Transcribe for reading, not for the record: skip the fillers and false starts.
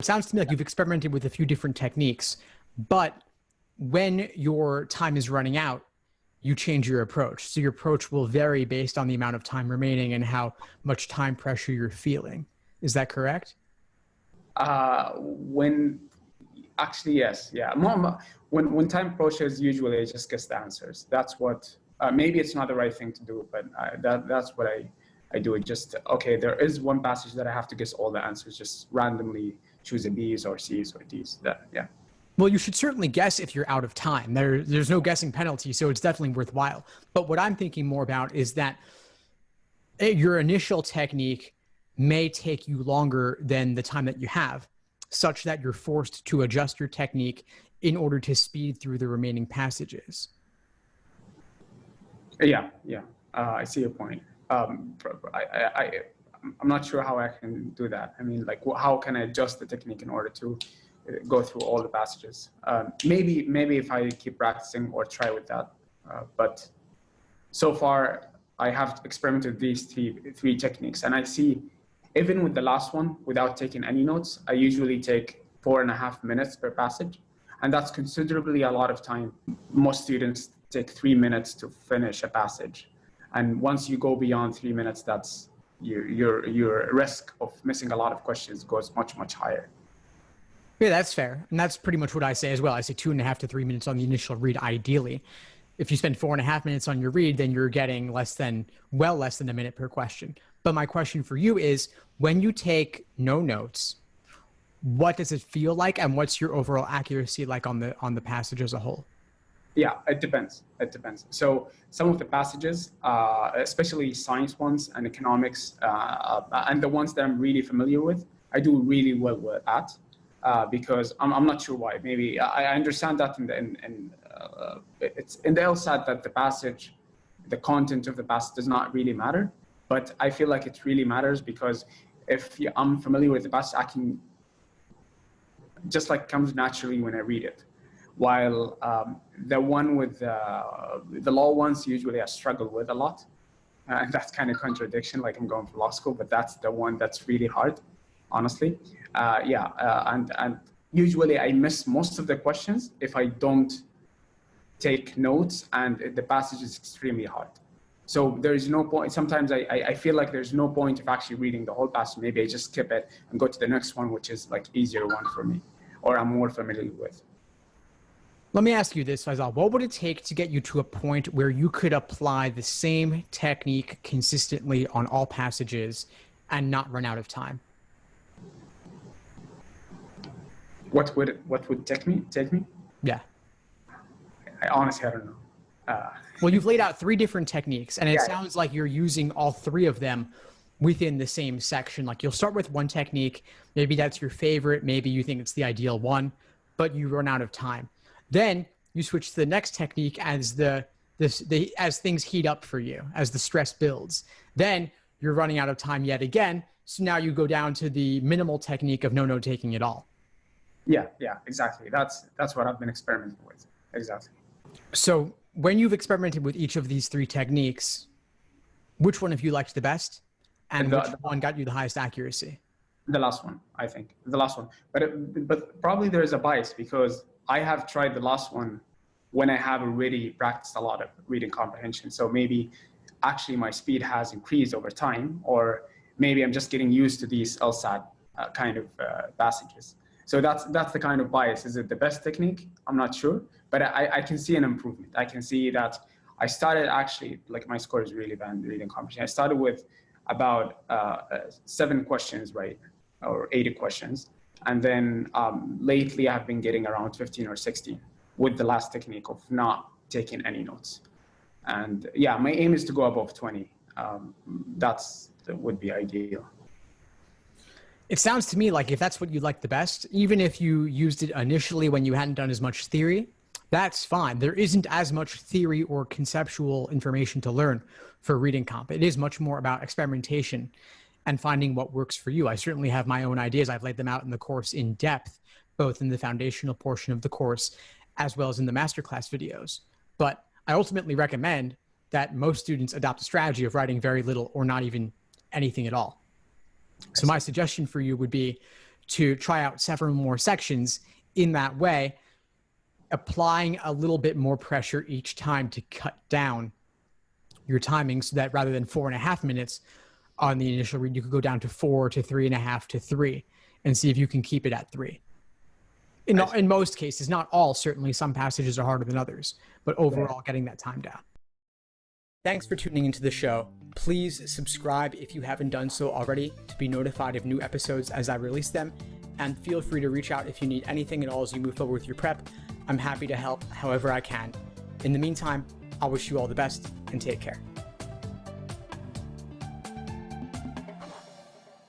It sounds to me like you've experimented with a few different techniques, but when your time is running out, you change your approach. So your approach will vary based on the amount of time remaining and how much time pressure you're feeling. Is that correct? When actually, yes, yeah. When time approaches, usually I just guess the answers. That's what, maybe it's not the right thing to do, but that's what I do. It just, okay, there is one passage that I have to guess all the answers, just randomly choose a B's or C's or D's. Yeah. Well, you should certainly guess if you're out of time. There's no guessing penalty, so it's definitely worthwhile. But what I'm thinking more about is that your initial technique may take you longer than the time that you have, such that you're forced to adjust your technique in order to speed through the remaining passages. Yeah. I see your point. I'm not sure how I can do that. I mean, like, how can I adjust the technique in order to go through all the passages? Maybe if I keep practicing or try with that. But so far, I have experimented with these three techniques, and I see, even with the last one, without taking any notes, I usually take 4.5 minutes per passage, and that's considerably a lot of time. Most students take 3 minutes to finish a passage, and once you go beyond 3 minutes, that's your risk of missing a lot of questions goes much higher. Yeah, that's fair. And that's pretty much what I say as well. I say 2.5 to 3 minutes on the initial read, ideally. If you spend 4.5 minutes on your read, then you're getting well less than a minute per question. But my question for you is, when you take no notes, what does it feel like, and what's your overall accuracy like on the passage as a whole? Yeah, it depends. So some of the passages, especially science ones and economics, and the ones that I'm really familiar with, I do really well at. Because I'm not sure why. Maybe I understand that it's in the LSAT that the content of the passage does not really matter, but I feel like it really matters, because if I'm familiar with the passage, I can just like comes naturally when I read it. While the one with the law ones, usually I struggle with a lot, and that's kind of contradiction. Like, I'm going for law school, but that's the one that's really hard, honestly. And usually I miss most of the questions if I don't take notes, and the passage is extremely hard. So there is no point. Sometimes I feel like there's no point of actually reading the whole passage. Maybe I just skip it and go to the next one, which is like easier one for me, or I'm more familiar with. Let me ask you this, Faisal. What would it take to get you to a point where you could apply the same technique consistently on all passages and not run out of time? What would take me? Yeah. I honestly don't know. Well, you've laid out 3 different techniques, and it sounds like you're using all 3 of them within the same section. Like, you'll start with one technique, maybe that's your favorite, maybe you think it's the ideal one, but you run out of time. Then you switch to the next technique as as things heat up for you, as the stress builds. Then you're running out of time yet again, so now you go down to the minimal technique of no note taking at all. Yeah, exactly. That's what I've been experimenting with. Exactly. So when you've experimented with each of these 3 techniques, which one have you liked the best, and which one got you the highest accuracy? The last one, I think. The last one. But probably there is a bias, because I have tried the last one when I have already practiced a lot of reading comprehension. So maybe actually my speed has increased over time, or maybe I'm just getting used to these LSAT kind of passages. So that's the kind of bias. Is it the best technique? I'm not sure, but I can see an improvement. I can see that I started actually, like, my score is really bad in reading comprehension. I started with about 7 questions, right, or 80 questions. And then lately I've been getting around 15 or 16 with the last technique of not taking any notes. And yeah, my aim is to go above 20. That would be ideal. It sounds to me like if that's what you like the best, even if you used it initially when you hadn't done as much theory, that's fine. There isn't as much theory or conceptual information to learn for reading comp. It is much more about experimentation and finding what works for you. I certainly have my own ideas. I've laid them out in the course in depth, both in the foundational portion of the course, as well as in the masterclass videos. But I ultimately recommend that most students adopt a strategy of writing very little or not even anything at all. So my suggestion for you would be to try out several more sections in that way, applying a little bit more pressure each time to cut down your timing, so that rather than 4.5 minutes on the initial read, you could go down to 4 to 3.5 to 3 and see if you can keep it at 3. In most cases, not all, certainly some passages are harder than others, but overall getting that time down. Thanks for tuning into the show. Please subscribe if you haven't done so already to be notified of new episodes as I release them, and feel free to reach out if you need anything at all as you move forward with your prep. I'm happy to help however I can. In the meantime, I'll wish you all the best and take care.